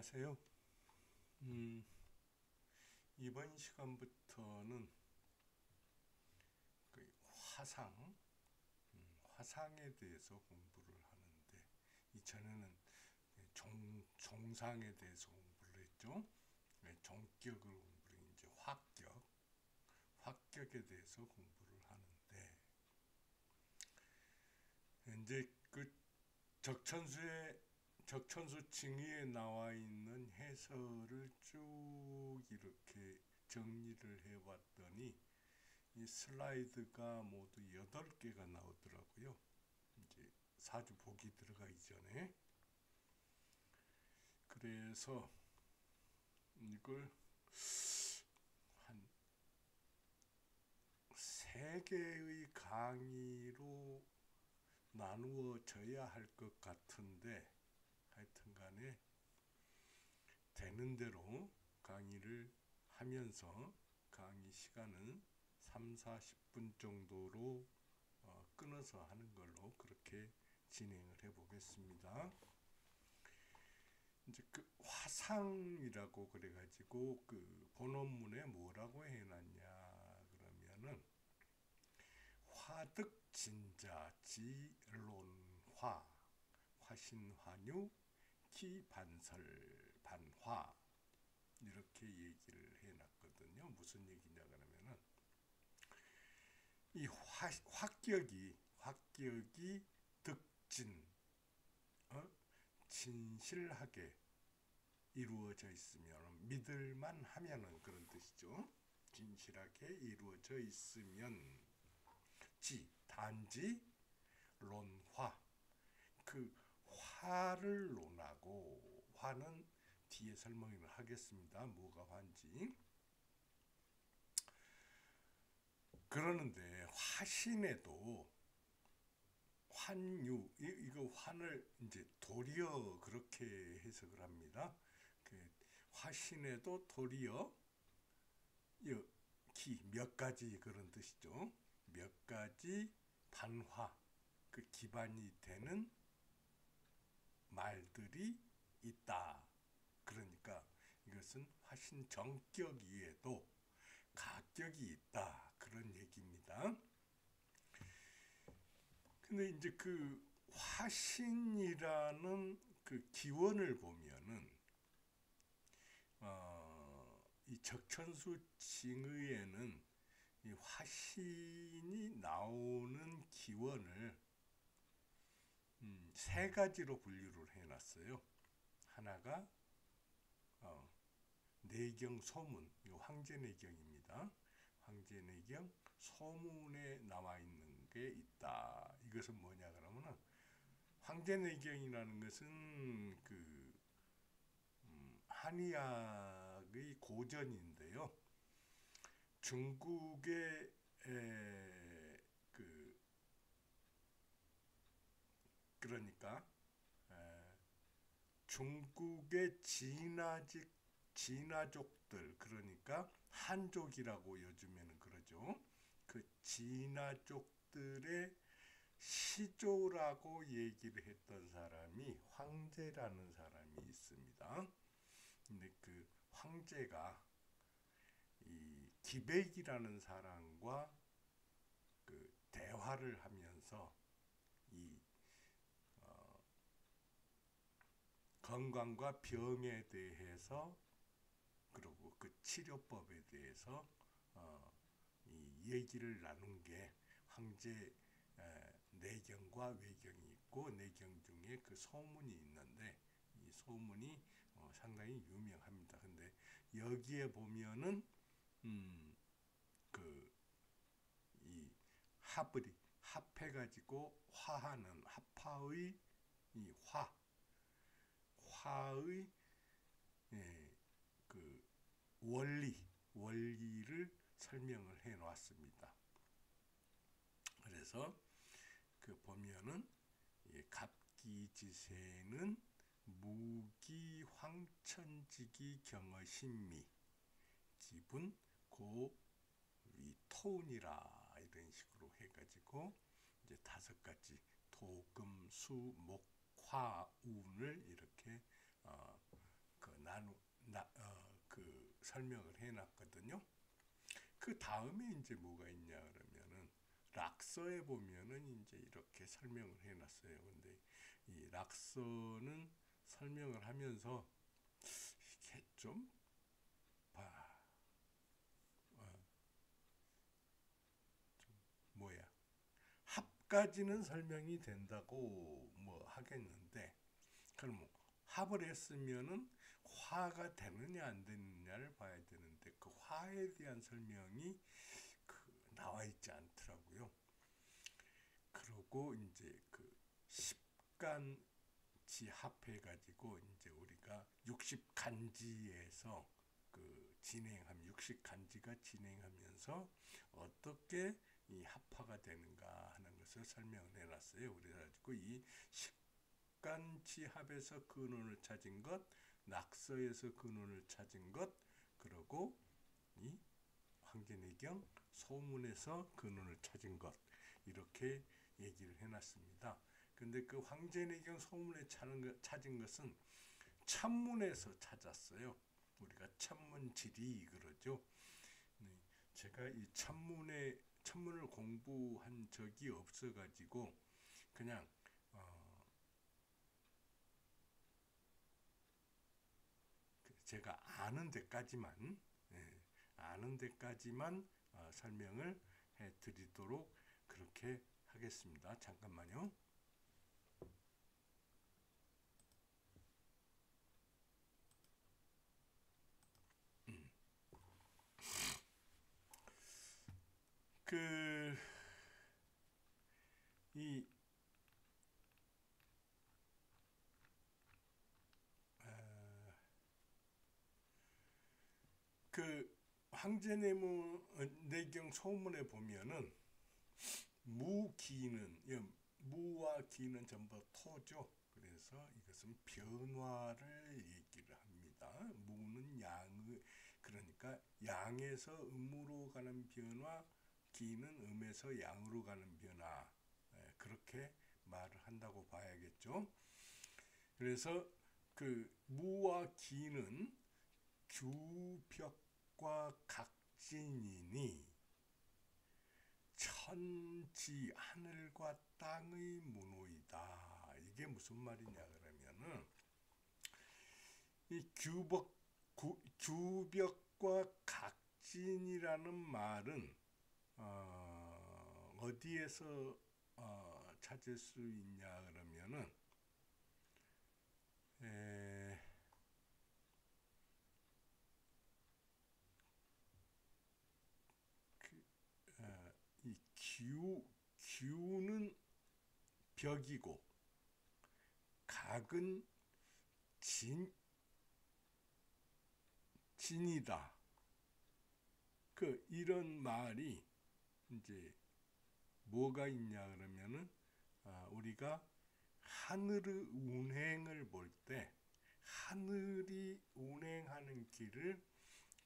안녕하세요. 이번 시간부터는 그 화상에 대해서 공부를 하는데, 이전에는 종상에 대해서 공부를 했죠. 종격을 공부를 이제 화격에 대해서 공부를 하는데, 이제 그 적천수 징의에 나와 있는 해설을 쭉 이렇게 정리를 해봤더니 이 슬라이드가 모두 8개가 나오더라고요. 이제 사주 보기 들어가기 전에. 그래서 이걸 한 3개의 강의로 나누어져야 할 것 같은데, 하여튼 간에 되는 대로 강의를 하면서 강의 시간은 3-40분 정도로 끊어서 하는 걸로 그렇게 진행을 해 보겠습니다. 이제 그 화상이라고 그래가지고 그 본원문에 뭐라고 해놨냐 그러면은 화득진자지론화 화신화뉴 기반설반화 이렇게 얘기를 해놨거든요. 무슨 얘기냐 그러면은 이 화격이 득진 진실하게 이루어져 있으면 믿을만 하면은 그런 뜻이죠. 진실하게 이루어져 있으면 단지 론화 그 화를 논하고, 화는 뒤에 설명을 하겠습니다. 뭐가 화인지. 그러는데 화신에도 환유, 이거 환을 이제 도리어 그렇게 해석을 합니다. 그 화신에도 도리어 몇 가지 그런 뜻이죠. 몇 가지 반화, 그 기반이 되는 말들이 있다. 그러니까 이것은 화신 정격 위에도 가격이 있다. 그런 얘기입니다. 근데 이제 그 화신이라는 그 기원을 보면은 이 적천수 징의에는 이 화신이 나오는 기원을 3가지로 분류를 해놨어요. 하나가 내경 소문, 이 황제내경입니다. 황제내경 소문에 나와 있는 게 있다. 이것은 뭐냐 그러면은 황제내경이라는 것은 그 한의학의 고전인데요. 중국의 그러니까 중국의 진화족들, 그러니까 한족이라고 요즘에는 그러죠. 그 진화족들의 시조라고 얘기를 했던 사람이 황제라는 사람이 있습니다. 근데 그 황제가 이 기백이라는 사람과 그 대화를 하면서 이 건강과 병에 대해서, 그리고 그 치료법에 대해서 이 얘기를 나눈 게 황제 내경과 외경이 있고, 내경 중에 그 소문이 있는데 이 소문이 상당히 유명합니다. 근데 여기에 보면은 이 합해가지고 화하는 합화의 이 화의 그 원리를 설명을 해 놨습니다. 그래서 그 보면은 갑기지세는 무기 황천지기 경어신미 기분 고위토운이라 이런 식으로 해가지고 이제 5가지 토금수목화운을 이렇게 그 설명을 해놨거든요. 그 다음에 이제 뭐가 있냐 그러면은 락서에 보면은 이제 이렇게 설명을 해놨어요. 근데 이 락서는 설명을 하면서 이게 좀 뭐야 합까지는 설명이 된다고 뭐 하겠는데 그럼 뭐 합을 했으면은 화가 되느냐 안 되느냐를 봐야 되는데 그 화에 대한 설명이 나와 있지 않더라고요. 그리고 이제 그 십간지 합해가지고 이제 우리가 60간지에서 그 진행하면 60간지가 진행하면서 어떻게 이 합화가 되는가 하는 것을 설명을 해놨어요. 그래가지고 이 십간지 합에서 근원을 찾은 것, 낙서에서 근원을 찾은 것, 그리고 이 황제내경 소문에서 근원을 찾은 것 이렇게 얘기를 해놨습니다. 근데 그 황제내경 소문에 찾은 것은 천문에서 찾았어요. 우리가 천문지리 그러죠. 네, 제가 이 천문을 공부한 적이 없어가지고 그냥 제가 아는 데까지만 아는 데까지만 설명을 해드리도록 그렇게 하겠습니다. 잠깐만요. 그 이 그 황제내경 소문에 보면은 무기는 무와 기는 전부 토죠. 그래서 이것은 변화를 얘기를 합니다. 무는 양의 그러니까 양에서 음으로 가는 변화, 기는 음에서 양으로 가는 변화 그렇게 말을 한다고 봐야겠죠. 그래서 그 무와 기는 규벽과 각진이니 천지 하늘과 땅의 문호이다. 이게 무슨 말이냐 그러면은 이 규벽과 각진이라는 말은 어디에서 찾을 수 있냐 그러면은 이 규는 벽이고 각은 진이다. 이런 말이 이제 뭐가 있냐 그러면은 우리가 하늘의 운행을 볼 때 하늘이 운행하는 길을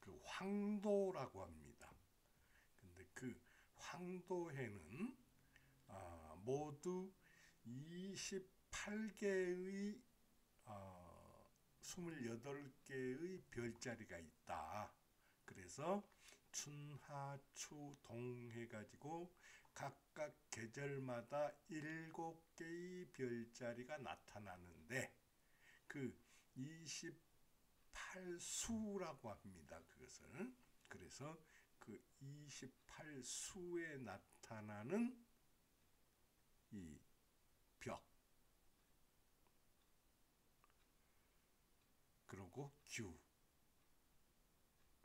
그 황도라고 합니다. 근데 그 황도에는 모두 28개의 28개의 별자리가 있다. 그래서 춘하추 동 해가지고 각각 계절마다 7개의 별자리가 나타나는데 그 28수라고 합니다. 그것을. 그래서 그 28수에 나타나는 이 벽 그리고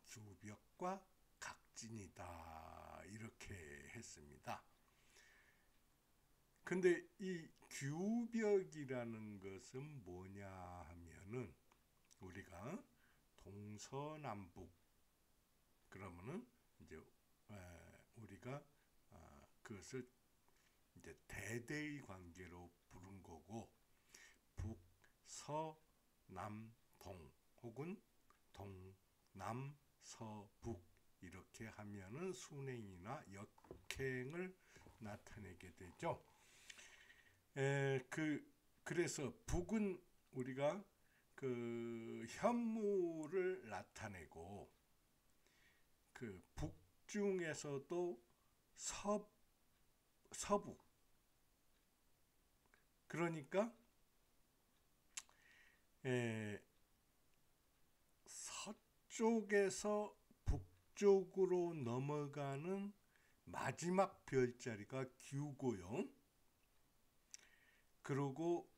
규벽과 각진이다 이렇게 했습니다. 근데 이 규벽이라는 것은 뭐냐 하면은 우리가 동서남북 그러면은 이제 우리가 그것을 이제 대대의 관계로 부른 거고 북서남동 혹은 동남서북 이렇게 하면은 순행이나 역행을 나타내게 되죠. 그래서 북은 우리가 그 현무를 나타내고 그 북중에서도 서북, 그러니까 서쪽에서 북쪽으로 넘어가는 마지막 별자리가 규고요. 그리고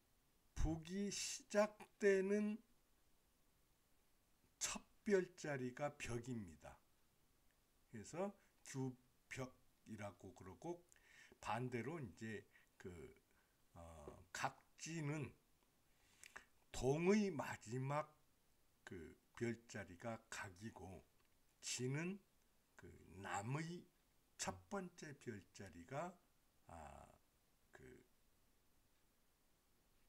북이 시작되는 첫 별자리가 벽입니다. 그래서 규벽이라고 그러고, 반대로 이제 각지는 동의 마지막 그 별자리가 각이고, 지는 그 남의 첫 번째 별자리가 그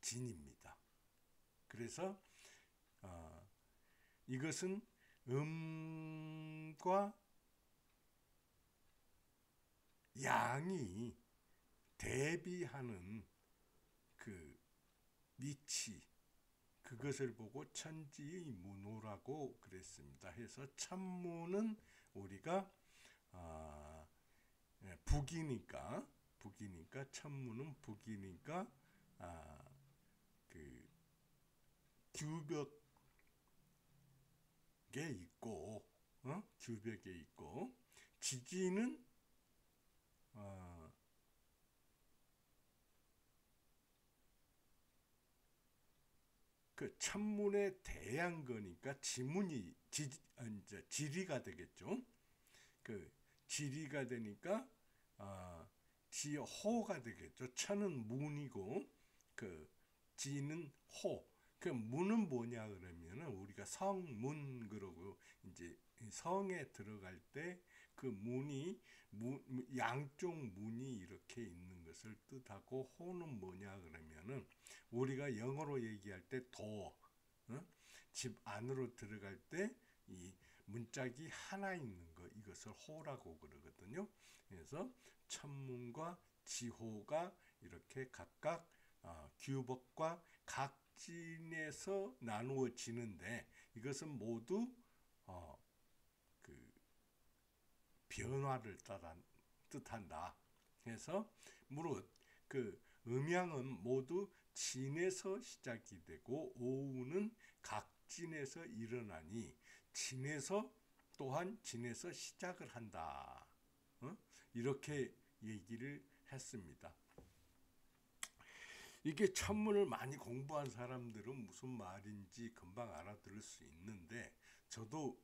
진입니다. 그래서 이것은 음과 양이 대비하는 그 위치, 그것을 보고 천지의 문호라고 그랬습니다. 해서 천문은 우리가 북이니까 천문은 북이니까 그 규벽에 있고, 규벽에 있고, 지지는 그 천문에 대한 거니까 지문이 이제 지리가 되겠죠. 그 지리가 되니까 지호가 되겠죠. 천은 문이고 그 지는 호. 그 문은 뭐냐 그러면은 우리가 성문 그러고, 이제 성에 들어갈 때 그 문이 양쪽 문이 이렇게 있는 것을 뜻하고, 호는 뭐냐 그러면은 우리가 영어로 얘기할 때 도, 집 안으로 들어갈 때 이 문짝이 하나 있는 거, 이것을 호라고 그러거든요. 그래서 천문과 지호가 이렇게 각각 규법과 각진에서 나누어지는데, 이것은 모두 그 변화를 뜻한다. 그래서 무릇 그 음양은 모두 진에서 시작이 되고 오우는 각진에서 일어나니 진에서 또한 진에서 시작을 한다. 이렇게 얘기를 했습니다. 이게 천문을 많이 공부한 사람들은 무슨 말인지 금방 알아들을 수 있는데, 저도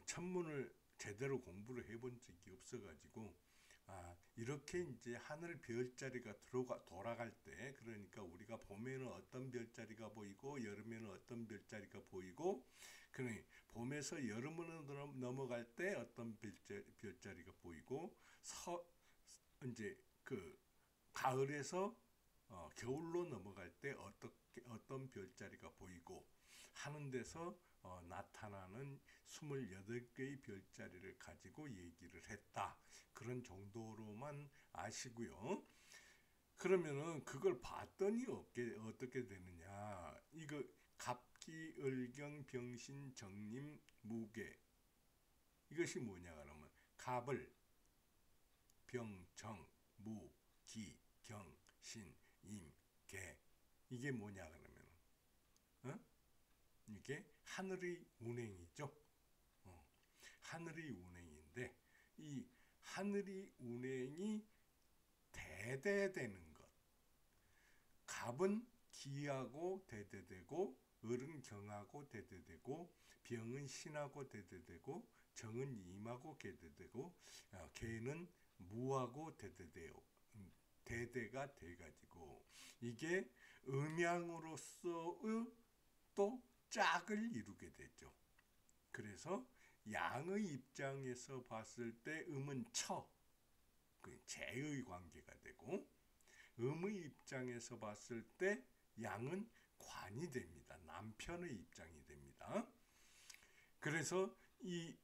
천문을 제대로 공부를 해본 적이 없어가지고 이렇게 이제 하늘 별자리가 돌아갈 때, 그러니까 우리가 봄에는 어떤 별자리가 보이고 여름에는 어떤 별자리가 보이고, 그러니 봄에서 여름으로 넘어갈 때 어떤 별자리가 보이고, 이제 그 가을에서 겨울로 넘어갈 때 어떤 별자리가 보이고 하는 데서 나타나는 28개의 별자리를 가지고 얘기를 했다. 그런 정도로만 아시고요. 그러면은 그걸 봤더니 어떻게 되느냐. 이거 갑기, 을경, 병신, 정림, 무계. 이것이 뭐냐 그러면 갑을 병, 정, 무, 기, 경, 신, 임, 개. 이게 뭐냐 그러면 이게 하늘의 운행이죠. 하늘의 운행인데, 이 하늘의 운행이 대대되는 것. 갑은 기하고 대대되고, 을은 경하고 대대되고, 병은 신하고 대대되고, 정은 임하고 대대되고, 개는 무하고 대대가 돼가지고, 이게 음양으로서의 또 짝을 이루게 되죠. 그래서 양의 입장에서 봤을 때 음은 처, 그 재의 관계가 되고, 음의 입장에서 봤을 때 양은 관이 됩니다. 남편의 입장이 됩니다. 그래서 이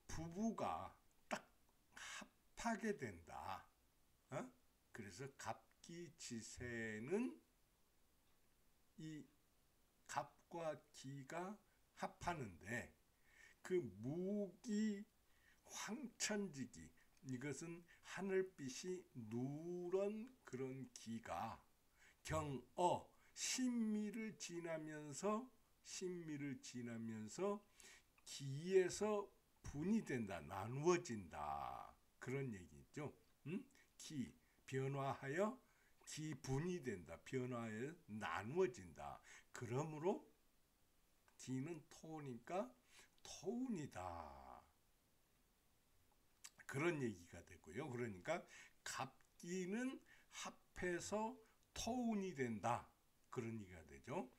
부부가 딱 합하게 된다. 그래서 갑기지세는 이 갑과 기가 합하는데, 그 무기 황천지기, 이것은 하늘빛이 누런 그런 기가 경어 신미를 지나면서 기에서 분이 된다, 나누어진다, 그런 얘기죠. 기 변화하여 기분이 된다, 변화하여 나누어진다. 그러므로 기는 토니까 토운이다, 그런 얘기가 되고요. 그러니까 갑기는 합해서 토운이 된다, 그런 얘기가 되죠.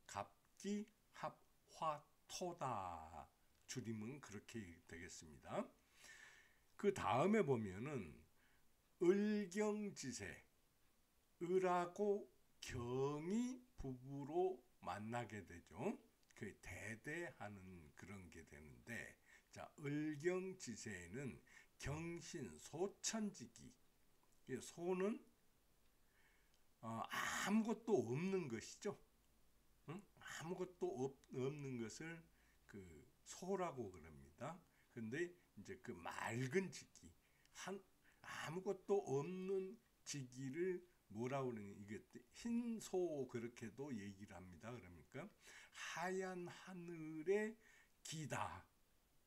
갑기 합화토다, 줄이면 그렇게 되겠습니다. 그 다음에 보면은 을경지세, 을하고 경이 부부로 만나게 되죠. 그 대대하는 그런 게 되는데, 자, 을경지세에는 경신 소천지기, 소는 아무것도 없는 것이죠. 아무것도 없는 것을 그 소라고 그럽니다. 근데 이제 그 맑은 지기, 아무것도 없는 지기를 뭐라고 그러냐, 이게 흰소 그렇게도 얘기를 합니다. 그러니까 하얀 하늘의 기다.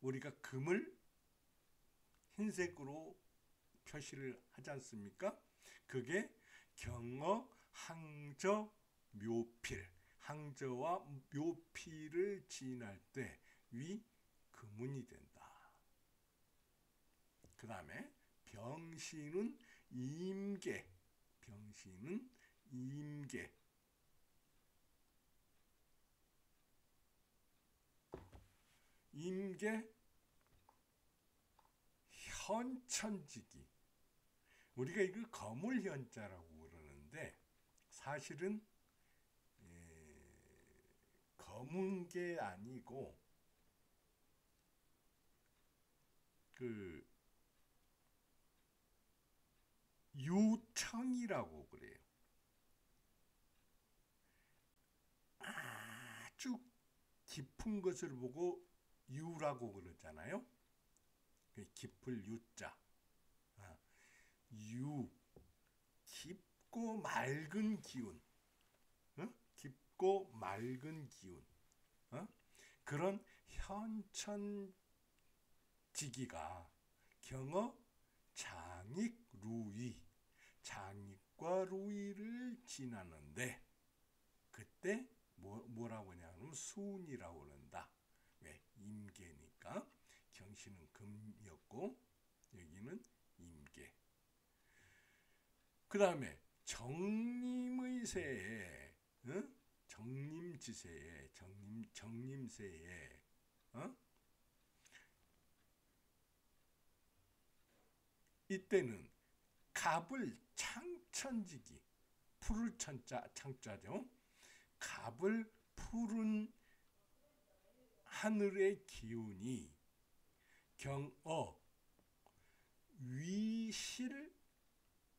우리가 금을 흰색으로 표시를 하지 않습니까? 그게 경어, 항저, 묘필, 항저와 묘필을 지인할 때 위 금운이 된다. 그 다음에 병신은 임계, 임계 현천지기. 우리가 이걸 거물현자라고 그러는데 사실은 검은 게 아니고 그 유청이라고 그래요. 아주 깊은 것을 보고 유라고 그러잖아요. 깊을 유자. 유, 깊고 맑은 기운, 깊고 맑은 기운, 그런 현천지기가 경어 장익 루위, 장익과 루위를 지나는데 그때 뭐라고 하냐면 수운이라고 그런다. 왜? 임계니까. 경신은 금이었고 여기는 임계. 그 다음에 정림의 세에, 정림지세에, 정림세에, 이때는 갑을 창천지기, 푸를 창자죠. 갑을 푸른 하늘의 기운이 경어 위실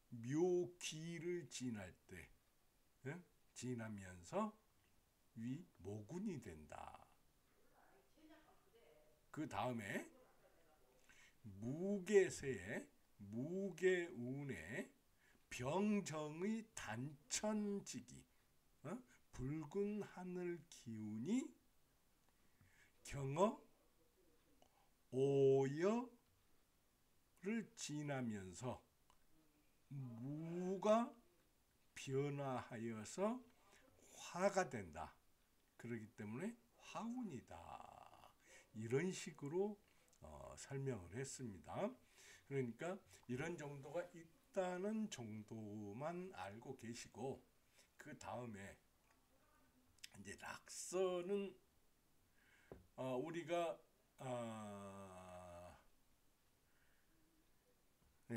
묘기를 지날 때, 지나면서 위 모군이 된다. 그 다음에 무계세에, 무계운에 병정의 단천지기, 붉은 하늘 기운이 경어 오여를 지나면서 무가 변화하여서 화가 된다. 그렇기 때문에 화운이다. 이런 식으로 설명을 했습니다. 그러니까 이런 정도가 있다는 정도만 알고 계시고, 그 다음에 이제 낙서는 우리가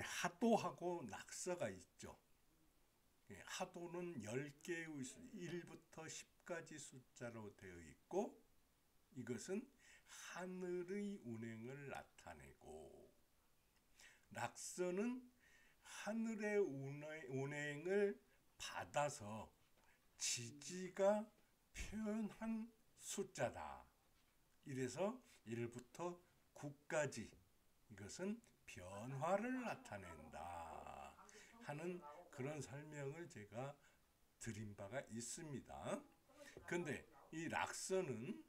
하도하고 낙서가 있죠. 하도는 10개의 1부터 10까지 숫자로 되어 있고, 이것은 하늘의 운행을 나타내고, 낙서는 하늘의 운행을 받아서 지지가 표현한 숫자다. 이래서 1부터 9까지 이것은 변화를 나타낸다 하는 그런 설명을 제가 드린 바가 있습니다. 근데 이 락서는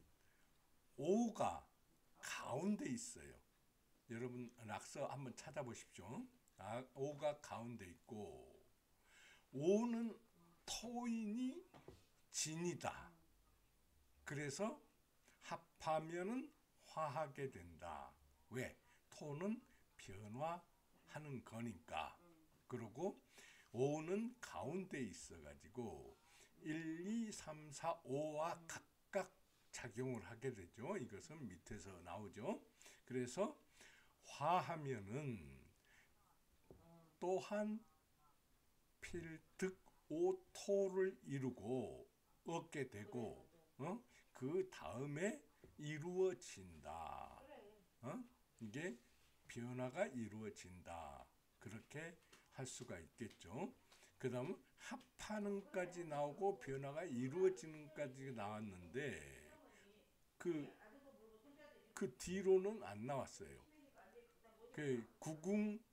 5가 가운데 있어요. 여러분 락서 한번 찾아보십시오. 5가 가운데 있고 5는 토인이 진이다. 그래서 합하면은 화하게 된다. 왜? 토는 변화하는 거니까. 그리고 5는 가운데 있어가지고 1, 2, 3, 4, 5와 각각 작용을 하게 되죠. 이것은 밑에서 나오죠. 그래서 화하면은 또한 필득 오토를 이루고 얻게 되고 그 다음에 이루어진다. 이게 변화가 이루어진다. 그렇게 할 수가 있겠죠. 그 다음 합하는까지 나오고 변화가 이루어지는까지 나왔는데 그 뒤로는 안 나왔어요. 그 구궁은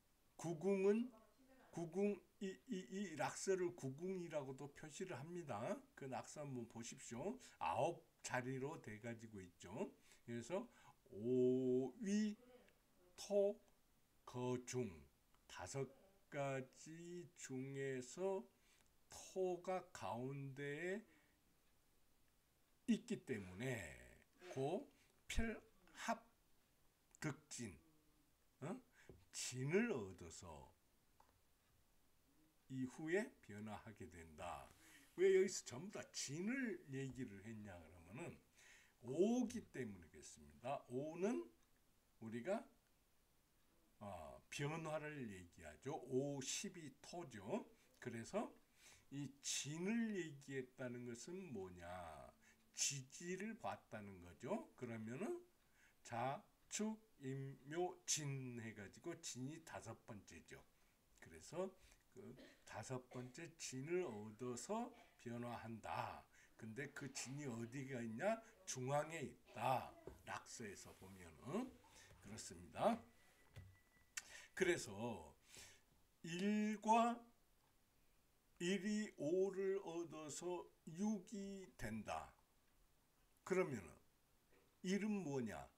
이 락서를 구궁이라고도 표시를 합니다. 그 락서 한번 보십시오. 9자리로 돼 가지고 있죠. 그래서 오위 토 거중 5가지 중에서 토가 가운데에 있기 때문에 그 필합 득진 진을 얻어서 이후에 변화하게 된다. 왜 여기서 전부 다 진을 얘기를 했냐 그러면은 5기 때문이겠습니다. 5는 우리가 변화를 얘기하죠. 5, 10이 토죠. 그래서 이 진을 얘기했다는 것은 뭐냐? 지지를 봤다는 거죠. 그러면은 자축, 임묘, 진 해가지고 진이 5번째죠. 그래서 그 5번째 진을 얻어서 변화한다. 근데 그 진이 어디가 있냐? 중앙에 있다. 락서에서 보면은 그렇습니다. 그래서 1과 1이 5를 얻어서 6이 된다. 그러면은 1은 뭐냐?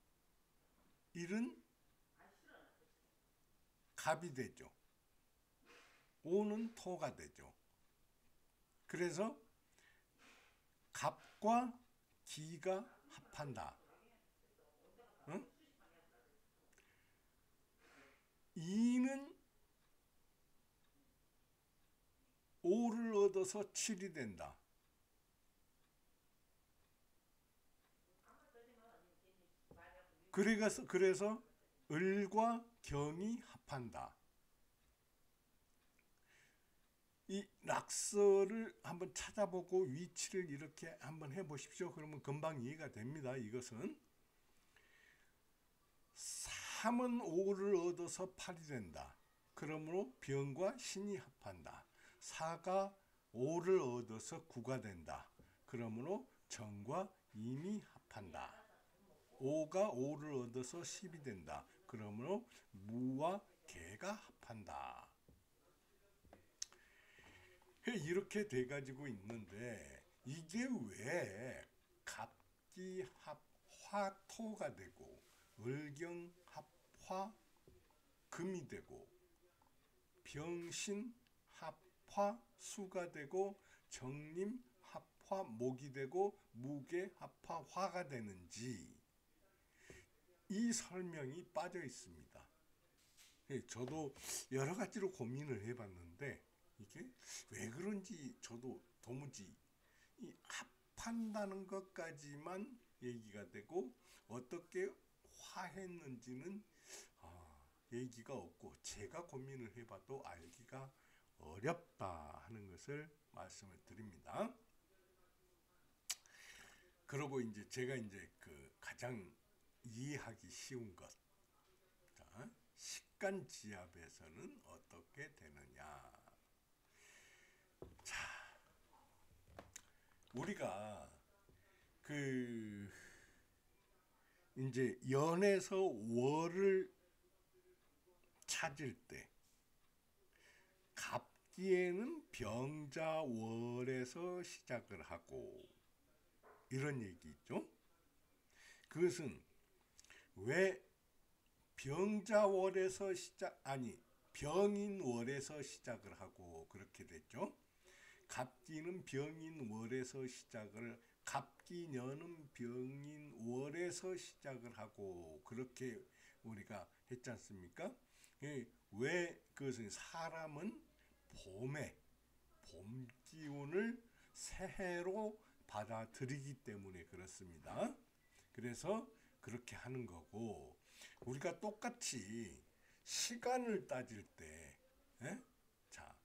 1은 갑이 되죠. 5는 토가 되죠. 그래서 갑과 기가 합한다. 2는 5를 얻어서 7이 된다. 그래서 을과 경이 합한다. 이 락서를 한번 찾아보고 위치를 이렇게 한번 해보십시오. 그러면 금방 이해가 됩니다. 이것은 3은 5를 얻어서 8이 된다. 그러므로 병과 신이 합한다. 4가 5를 얻어서 9가 된다. 그러므로 정과 임이 합한다. 5가 5를 얻어서 10이 된다. 그러므로 무와 개가 합한다. 이렇게 돼가지고 있는데 이게 왜 갑기합화토가 되고 을경합화금이 되고 병신합화수가 되고 정림합화목이 되고 무게합화화가 되는지 이 설명이 빠져 있습니다. 저도 여러 가지로 고민을 해봤는데 이게 왜 그런지 저도 도무지 이 합한다는 것까지만 얘기가 되고 어떻게 화했는지는 얘기가 없고 제가 고민을 해봐도 알기가 어렵다 하는 것을 말씀을 드립니다. 그리고 이제 제가 이제 그 가장 이해하기 쉬운 것, 자, 식간지압에서는 어떻게 되느냐? 자, 우리가 그 이제 연에서 월을 찾을 때 갑기에는 병자월에서 시작을 하고 이런 얘기 있죠. 그것은 왜 병자월에서 병인월에서 시작을 하고 그렇게 됐죠. 갑기는 병인월에서 시작을, 갑기년은 병인월에서 시작을 하고 그렇게 우리가 했지 않습니까? 왜 그것은 사람은 봄 기운을 새해로 받아들이기 때문에 그렇습니다. 그래서 그렇게 하는 거고, 우리가 똑같이 시간을 따질 때, 자,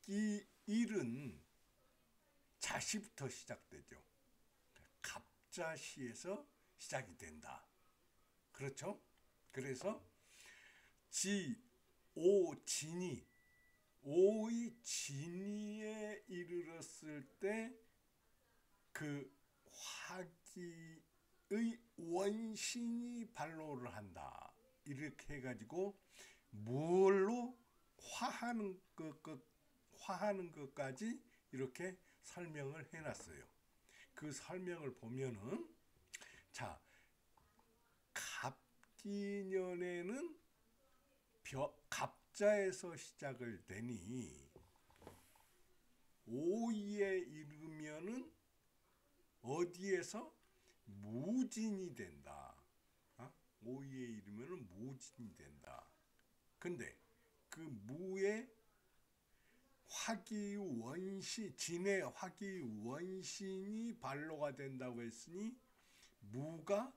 갑기일은 자시부터 시작되죠. 갑자시에서 시작이 된다. 그렇죠? 그래서 오의 진이에 이르렀을 때 그 화기의 원신이 발로를 한다. 이렇게 해가지고 뭘로 화하는 것까지 이렇게 설명을 해놨어요. 그 설명을 보면은, 자, 갑기년에는 갑자에서 시작을 되니 오이에 이르면은 어디에서 무진이 된다. 오이에 이르면은 무진이 된다. 근데 그 무에 진의 화기원신이 발로가 된다고 했으니 무가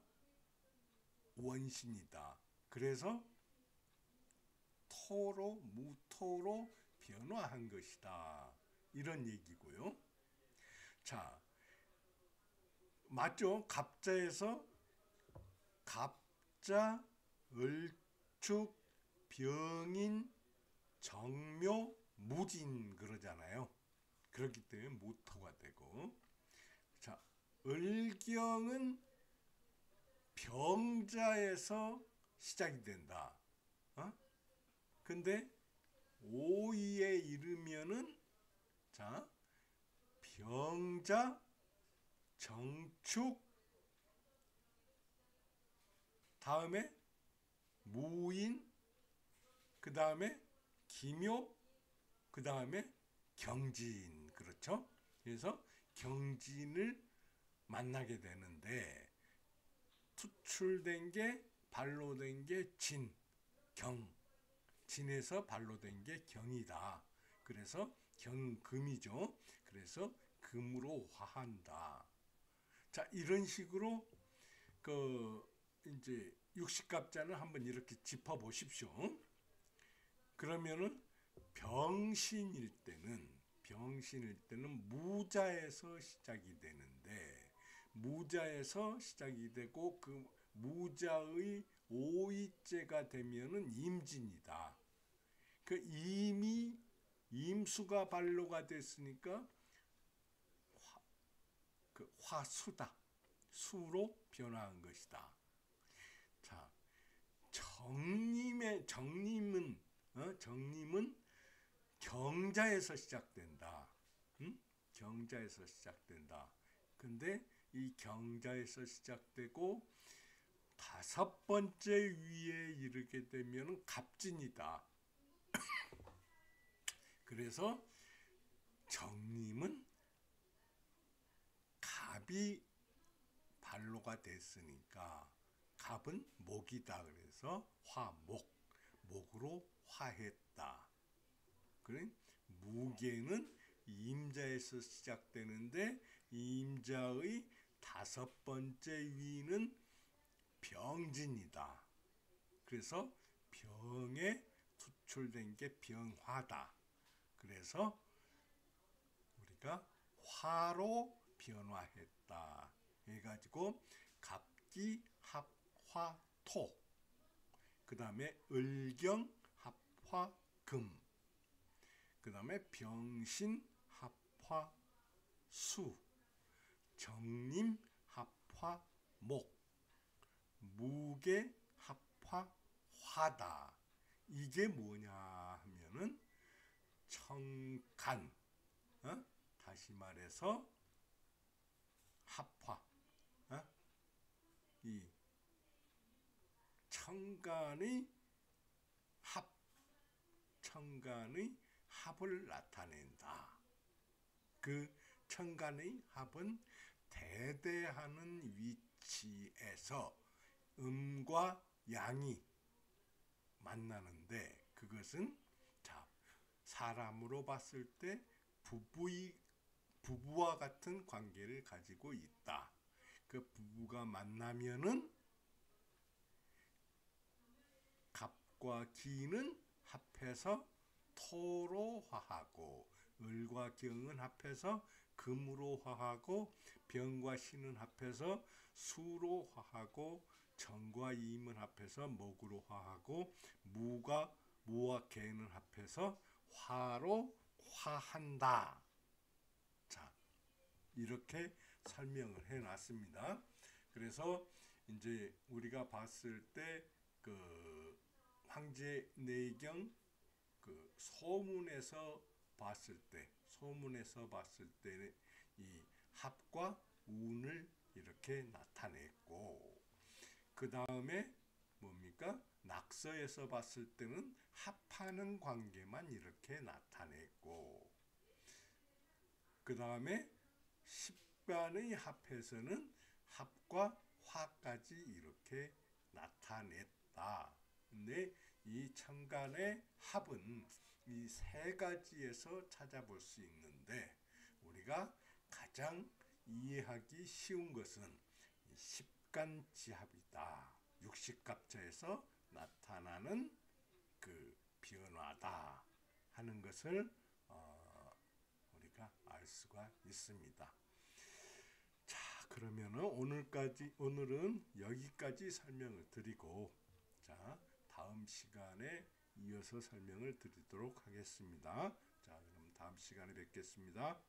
원신이다. 그래서 무토로 변화한 것이다. 이런 얘기고요. 자, 맞죠? 갑자에서 갑자, 을축, 병인, 정묘, 무진 그러잖아요. 그렇기 때문에 무토가 되고, 자, 을경은 병자에서 시작이 된다. 근데 오이에 이르면은, 자, 병자, 정축, 다음에 무인, 그 다음에 기묘, 그 다음에 경진. 그렇죠? 그래서 경진을 만나게 되는데, 투출된 게, 발로된 게 진에서 발로된 게 경이다. 그래서 경금이죠. 그래서 금으로 화한다. 자, 이런 식으로 이제 육식갑자는 한번 이렇게 짚어 보십시오. 그러면은 병신일 때는 무자에서 시작이 되는데, 무자에서 시작이 되고 그 무자의 오이째가 되면은 임진이다. 그 임수가 발로가 됐으니까 화수다. 수로 변화한 것이다. 자, 정님은 경자에서 시작된다. 경자에서 시작된다. 근데 이 경자에서 시작되고 다섯 번째 위에 이르게 되면 갑진이다. 그래서 정님은 갑이 발로가 됐으니까 갑은 목이다. 그래서 목으로 화했다. 그래? 무게는 임자에서 시작되는데 임자의 다섯 번째 위는 병진이다. 그래서 병에 투출된 게 병화다. 그래서 우리가 화로 변화했다. 해가지고 갑기 합화토, 그 다음에 을경 합화금, 그 다음에 병신 합화수, 정님 합화 합화 목, 무게 합화 화다. 이게 뭐냐 하면은 청간, 다시 말해서 합화, 이 청간의 합을 나타낸다. 그 청간의 합은 대대하는 위치에서 음과 양이 만나는데, 그것은 자, 사람으로 봤을 때 부부와 같은 관계를 가지고 있다. 그 부부가 만나면은 갑과 기는 합해서 토로 화하고, 을과 경은 합해서 금으로 화하고, 병과 신은 합해서 수로 화하고, 정과 임은 합해서 목으로 화하고, 무와 개는 합해서 화로 화한다. 자, 이렇게 설명을 해놨습니다. 그래서 이제 우리가 봤을 때 그 황제내경 그 소문에서 봤을 때 이 합과 운을 이렇게 나타냈고, 그 다음에 뭡니까? 낙서에서 봤을 때는 합하는 관계만 이렇게 나타냈고, 그 다음에 십간의 합에서는 합과 화까지 이렇게 나타냈다. 근데 이 천간의 합은 이 세 가지에서 찾아볼 수 있는데, 우리가 가장 이해하기 쉬운 것은 십간지합이다. 육식갑자에서 나타나는 그 변화다 하는 것을 우리가 알 수가 있습니다. 자, 그러면은 오늘은 여기까지 설명을 드리고, 자, 다음 시간에 이어서 설명을 드리도록 하겠습니다. 자, 그럼 다음 시간에 뵙겠습니다.